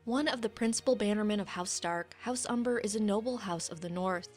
One of the principal bannermen of House Stark, House Umber is a noble house of the north.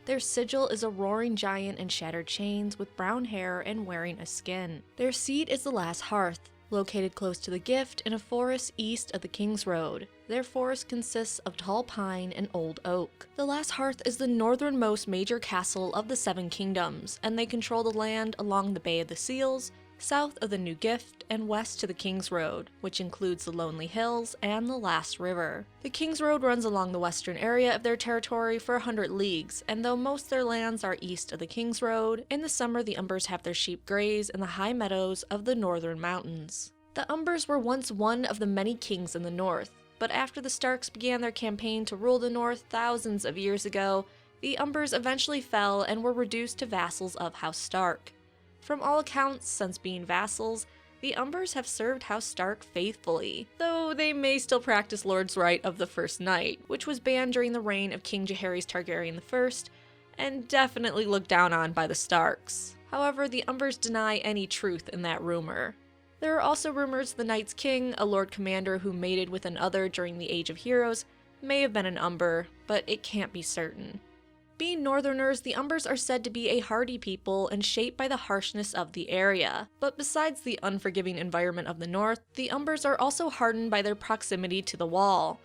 Their sigil is a roaring giant in shattered chains with brown hair and wearing a skin. Their seat is the Last Hearth, located close to the Gift in a forest east of the King's Road. Their forest consists of tall pine and old oak. The Last Hearth is the northernmost major castle of the Seven Kingdoms, and they control the land along the Bay of the Seals, south of the New Gift, and west to the King's Road, which includes the Lonely Hills and the Last River. The King's Road runs along the western area of their territory for 100 leagues, and though most of their lands are east of the King's Road, in the summer the Umbers have their sheep graze in the high meadows of the northern mountains. The Umbers were once one of the many kings in the north, but after the Starks began their campaign to rule the north thousands of years ago, the Umbers eventually fell and were reduced to vassals of House Stark. From all accounts, since being vassals, the Umbers have served House Stark faithfully, though they may still practice Lord's Right of the First Night, which was banned during the reign of King Jaehaerys Targaryen I, and definitely looked down on by the Starks. However, the Umbers deny any truth in that rumor. There are also rumors the Night's King, a Lord Commander who mated with another during the Age of Heroes, may have been an Umber, but it can't be certain. Being northerners, the Umbers are said to be a hardy people and shaped by the harshness of the area. But besides the unforgiving environment of the north, the Umbers are also hardened by their proximity to the Wall.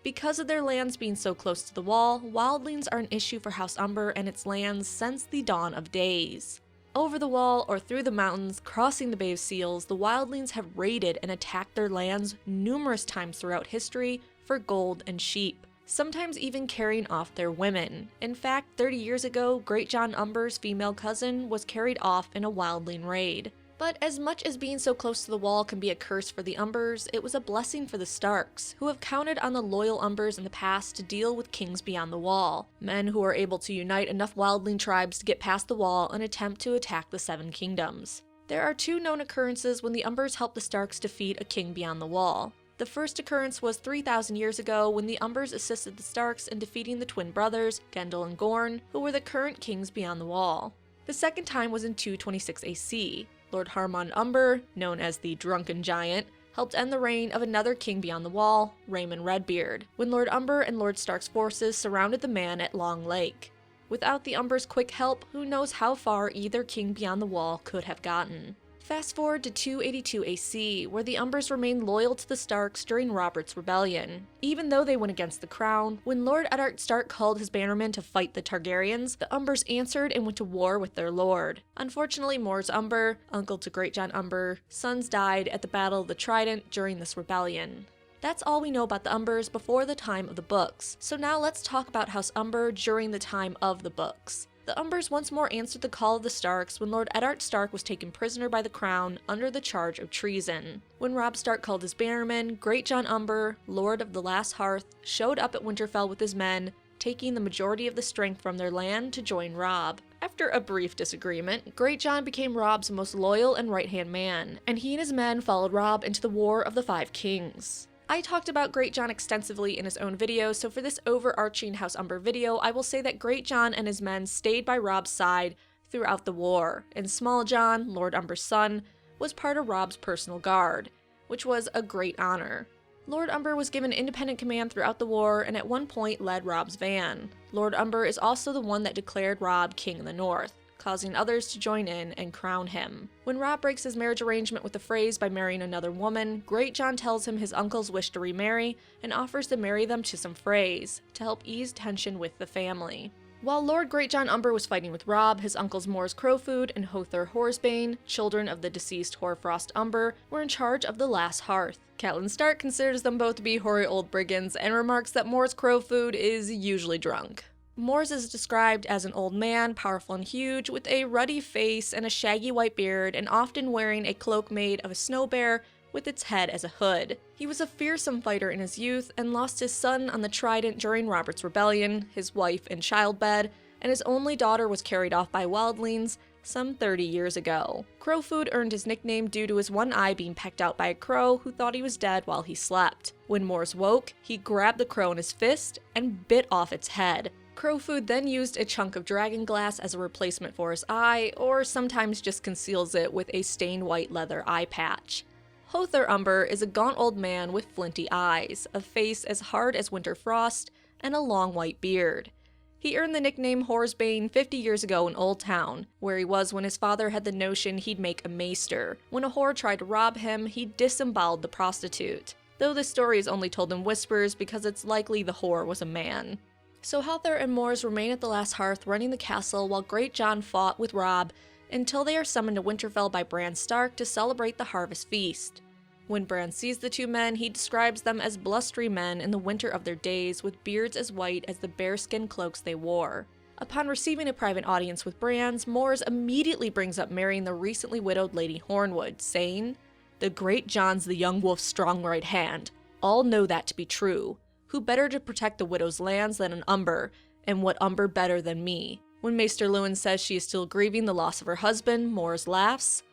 Because of their lands being so close to the Wall, wildlings are an issue for House Umber and its lands since the dawn of days. Over the Wall or through the mountains, crossing the Bay of Seals, the wildlings have raided and attacked their lands numerous times throughout history for gold and sheep, sometimes even carrying off their women. In fact, 30 years ago, Great John Umber's female cousin was carried off in a wildling raid. But as much as being so close to the Wall can be a curse for the Umbers, it was a blessing for the Starks, who have counted on the loyal Umbers in the past to deal with kings beyond the Wall, men who are able to unite enough wildling tribes to get past the Wall and attempt to attack the Seven Kingdoms. There are two known occurrences when the Umbers helped the Starks defeat a king beyond the Wall. The first occurrence was 3,000 years ago when the Umbers assisted the Starks in defeating the twin brothers, Gendel and Gorn, who were the current kings beyond the Wall. The second time was in 226 AC. Lord Harmond Umber, known as the Drunken Giant, helped end the reign of another king beyond the Wall, Raymond Redbeard, when Lord Umber and Lord Stark's forces surrounded the man at Long Lake. Without the Umbers' quick help, who knows how far either king beyond the Wall could have gotten. Fast forward to 282 AC, where the Umbers remained loyal to the Starks during Robert's Rebellion. Even though they went against the crown, when Lord Eddard Stark called his bannermen to fight the Targaryens, the Umbers answered and went to war with their lord. Unfortunately, Mors Umber, uncle to Great John Umber, sons died at the Battle of the Trident during this rebellion. That's all we know about the Umbers before the time of the books, so now let's talk about House Umber during the time of the books. The Umbers once more answered the call of the Starks when Lord Eddard Stark was taken prisoner by the crown under the charge of treason. When Robb Stark called his bannermen, Great John Umber, Lord of the Last Hearth, showed up at Winterfell with his men, taking the majority of the strength from their land to join Robb. After a brief disagreement, Great John became Robb's most loyal and right-hand man, and he and his men followed Robb into the War of the Five Kings. I talked about Great John extensively in his own video, so for this overarching House Umber video, I will say that Great John and his men stayed by Robb's side throughout the war, and Small John, Lord Umber's son, was part of Robb's personal guard, which was a great honor. Lord Umber was given independent command throughout the war and at one point led Robb's van. Lord Umber is also the one that declared Robb king in the north, causing others to join in and crown him. When Robb breaks his marriage arrangement with the Freys by marrying another woman, Great John tells him his uncles wish to remarry and offers to marry them to some Freys to help ease tension with the family. While Lord Great John Umber was fighting with Robb, his uncles Mors Crowfood and Hothor Horsebane, children of the deceased Hoarfrost Umber, were in charge of the Last Hearth. Catelyn Stark considers them both to be hoary old brigands and remarks that Mors Crowfood is usually drunk. Mors is described as an old man, powerful and huge, with a ruddy face and a shaggy white beard, and often wearing a cloak made of a snow bear with its head as a hood. He was a fearsome fighter in his youth and lost his son on the Trident during Robert's Rebellion, his wife in childbed, and his only daughter was carried off by wildlings some 30 years ago. Crowfood earned his nickname due to his one eye being pecked out by a crow who thought he was dead while he slept. When Mors woke, he grabbed the crow in his fist and bit off its head. Crowfood then used a chunk of dragon glass as a replacement for his eye, or sometimes just conceals it with a stained white leather eye patch. House Umber is a gaunt old man with flinty eyes, a face as hard as winter frost, and a long white beard. He earned the nickname Horsebane 50 years ago in Old Town, where he was when his father had the notion he'd make a maester. When a whore tried to rob him, he disemboweled the prostitute. Though this story is only told in whispers because it's likely the whore was a man. So Hother and Mors remain at the last hearth running the castle while Great John fought with Robb until they are summoned to Winterfell by Bran Stark to celebrate the harvest feast. When Bran sees the two men, he describes them as blustery men in the winter of their days with beards as white as the bearskin cloaks they wore. Upon receiving a private audience with Bran, Mors immediately brings up marrying the recently widowed Lady Hornwood, saying, "The Great John's the young wolf's strong right hand. All know that to be true. Who better to protect the widow's lands than an Umber, and what Umber better than me?" When Maester Luwin says she is still grieving the loss of her husband, Mors laughs.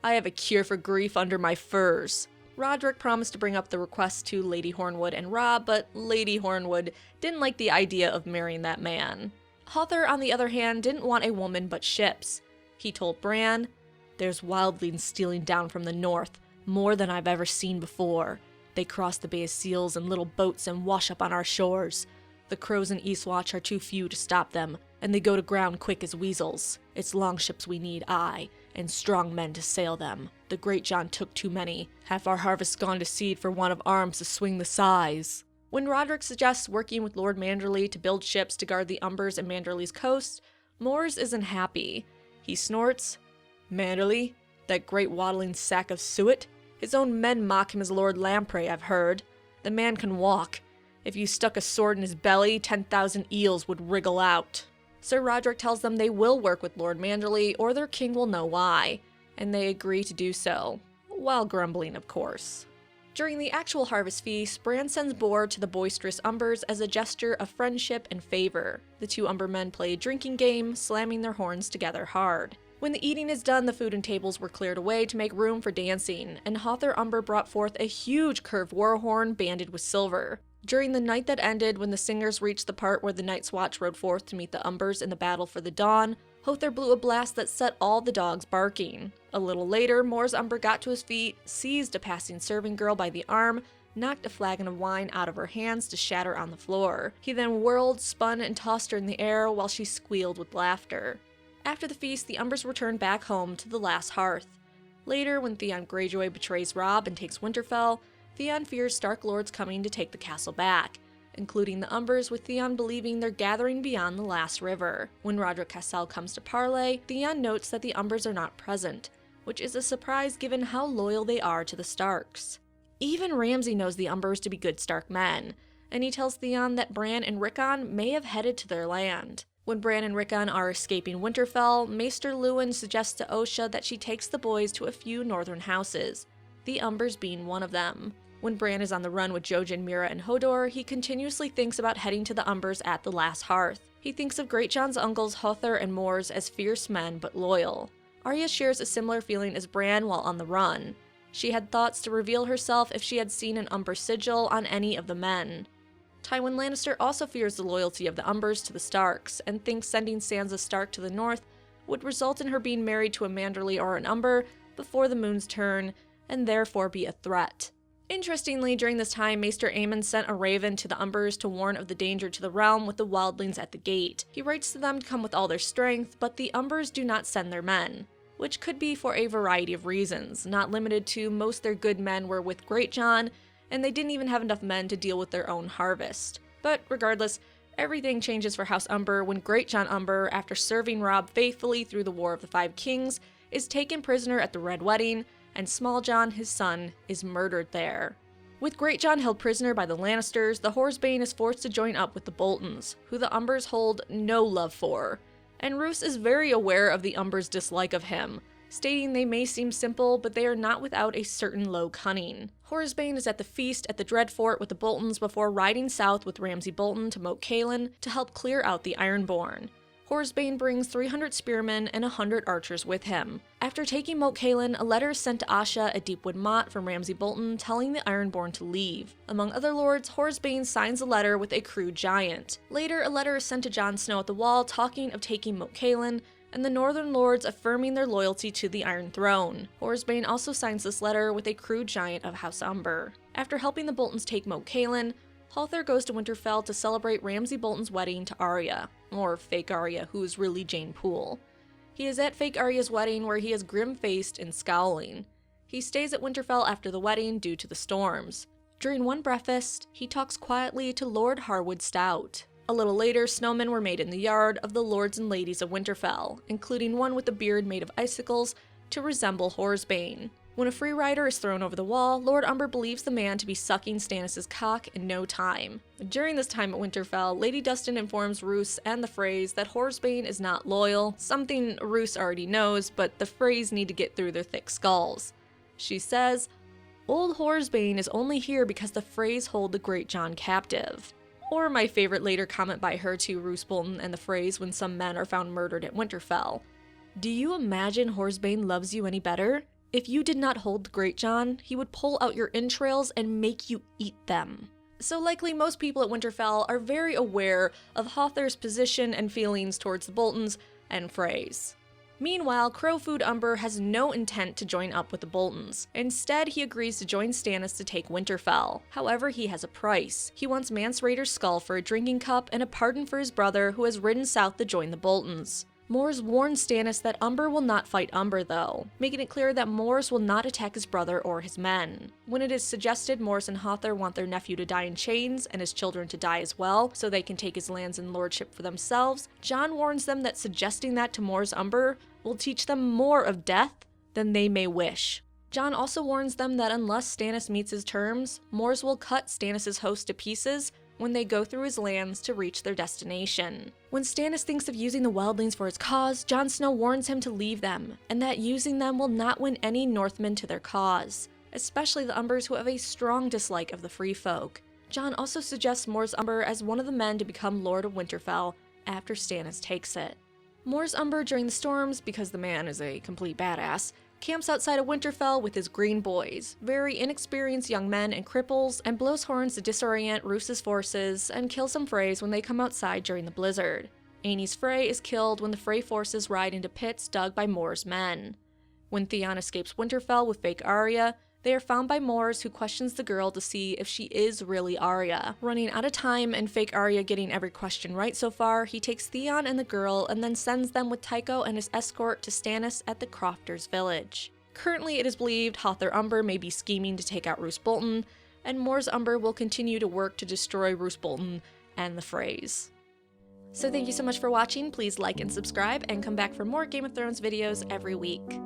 "I have a cure for grief under my furs." Roderick promised to bring up the request to Lady Hornwood and Robb, but Lady Hornwood didn't like the idea of marrying that man. Hother, on the other hand, didn't want a woman but ships. He told Bran, "There's wildlings stealing down from the north, more than I've ever seen before. They cross the Bay of Seals in little boats and wash up on our shores. The crows in Eastwatch are too few to stop them, and they go to ground quick as weasels. It's longships we need, aye, and strong men to sail them. The Great John took too many. Half our harvest gone to seed for want of arms to swing the size." When Roderick suggests working with Lord Manderley to build ships to guard the Umbers and Manderley's coast, Mors isn't happy. He snorts, "Manderley? That great waddling sack of suet? His own men mock him as Lord Lamprey, I've heard. The man can walk. If you stuck a sword in his belly, 10,000 eels would wriggle out." Sir Roderick tells them they will work with Lord Manderley, or their king will know why, and they agree to do so, while grumbling, of course. During the actual harvest feast, Bran sends boar to the boisterous Umbers as a gesture of friendship and favor. The two Umber men play a drinking game, slamming their horns together hard. When the eating is done, the food and tables were cleared away to make room for dancing, and Hother Umber brought forth a huge curved war horn banded with silver. During the night that ended, when the singers reached the part where the Night's Watch rode forth to meet the Umbers in the battle for the dawn, Hother blew a blast that set all the dogs barking. A little later, Mors Umber got to his feet, seized a passing serving girl by the arm, knocked a flagon of wine out of her hands to shatter on the floor. He then whirled, spun, and tossed her in the air while she squealed with laughter. After the feast, the Umbers returned back home to the last hearth. Later, when Theon Greyjoy betrays Robb and takes Winterfell, Theon fears Stark lords coming to take the castle back, including the Umbers, with Theon believing they're gathering beyond the last river. When Roderick Cassel comes to parley, Theon notes that the Umbers are not present, which is a surprise given how loyal they are to the Starks. Even Ramsay knows the Umbers to be good Stark men, and he tells Theon that Bran and Rickon may have headed to their land. When Bran and Rickon are escaping Winterfell, Maester Luwin suggests to Osha that she takes the boys to a few northern houses, the Umbers being one of them. When Bran is on the run with Jojen, Mira, and Hodor, he continuously thinks about heading to the Umbers at the last hearth. He thinks of Great John's uncles Hother and Mors as fierce men but loyal. Arya shares a similar feeling as Bran while on the run. She had thoughts to reveal herself if she had seen an Umber sigil on any of the men. Tywin Lannister also fears the loyalty of the Umbers to the Starks, and thinks sending Sansa Stark to the north would result in her being married to a Manderley or an Umber before the moon's turn, and therefore be a threat. Interestingly, during this time, Maester Aemon sent a raven to the Umbers to warn of the danger to the realm with the wildlings at the gate. He writes to them to come with all their strength, but the Umbers do not send their men, which could be for a variety of reasons, not limited to most their good men were with Greatjon, and they didn't even have enough men to deal with their own harvest. But regardless, everything changes for House Umber when Greatjon Umber, after serving Robb faithfully through the War of the Five Kings, is taken prisoner at the Red Wedding, and Small Jon, his son, is murdered there. With Greatjon held prisoner by the Lannisters, the Horsebane is forced to join up with the Boltons, who the Umbers hold no love for, and Roose is very aware of the Umbers' dislike of him, stating they may seem simple, but they are not without a certain low cunning. Horsebane is at the feast at the Dreadfort with the Boltons before riding south with Ramsay Bolton to Moat Cailin to help clear out the Ironborn. Horsebane brings 300 spearmen and 100 archers with him. After taking Moat Cailin, a letter is sent to Asha at Deepwood Motte from Ramsay Bolton telling the Ironborn to leave. Among other lords, Horsebane signs a letter with a crude giant. Later, a letter is sent to Jon Snow at the Wall talking of taking Moat Cailin, and the Northern Lords affirming their loyalty to the Iron Throne. Horsebane also signs this letter with a crew giant of House Umber. After helping the Boltons take Moat Cailin, Hother goes to Winterfell to celebrate Ramsay Bolton's wedding to Arya, or fake Arya, who is really Jane Poole. He is at fake Arya's wedding where he is grim-faced and scowling. He stays at Winterfell after the wedding due to the storms. During one breakfast, he talks quietly to Lord Harwood Stout. A little later, snowmen were made in the yard of the lords and ladies of Winterfell, including one with a beard made of icicles to resemble Horsebane. When a free rider is thrown over the wall, Lord Umber believes the man to be sucking Stannis' cock in no time. During this time at Winterfell, Lady Dustin informs Roose and the Freys that Horsebane is not loyal, something Roose already knows, but the Freys need to get through their thick skulls. She says, "Old Horsebane is only here because the Freys hold the Great John captive." Or my favorite later comment by her to Roose Bolton and the Freys when some men are found murdered at Winterfell. "Do you imagine Horsebane loves you any better? If you did not hold the Great John, he would pull out your entrails and make you eat them." So likely most people at Winterfell are very aware of Hother's position and feelings towards the Boltons and Freys. Meanwhile, Crowfoot Umber has no intent to join up with the Boltons. Instead, he agrees to join Stannis to take Winterfell. However, he has a price. He wants Mance Rayder's skull for a drinking cup and a pardon for his brother who has ridden south to join the Boltons. Mors warns Stannis that Umber will not fight Umber though, making it clear that Mors will not attack his brother or his men. When it is suggested Mors and Hother want their nephew to die in chains and his children to die as well, so they can take his lands and lordship for themselves, Jon warns them that suggesting that to Mors Umber will teach them more of death than they may wish. Jon also warns them that unless Stannis meets his terms, Mors will cut Stannis' host to pieces when they go through his lands to reach their destination. When Stannis thinks of using the wildlings for his cause, Jon Snow warns him to leave them, and that using them will not win any Northmen to their cause, especially the Umbers who have a strong dislike of the Free Folk. Jon also suggests Mors Umber as one of the men to become Lord of Winterfell after Stannis takes it. Mors Umber during the storms, because the man is a complete badass, camps outside of Winterfell with his green boys, very inexperienced young men and cripples, and blows horns to disorient Roose's forces and kill some Freys when they come outside during the blizzard. Aenys Frey is killed when the Frey forces ride into pits dug by Mors' men. When Theon escapes Winterfell with fake Arya, they are found by Mors, who questions the girl to see if she is really Arya. Running out of time and fake Arya getting every question right so far, he takes Theon and the girl and then sends them with Tycho and his escort to Stannis at the Crofters' village. Currently, it is believed Hother Umber may be scheming to take out Roose Bolton, and Mors Umber will continue to work to destroy Roose Bolton and the Freys. So thank you so much for watching. Please like and subscribe, and come back for more Game of Thrones videos every week.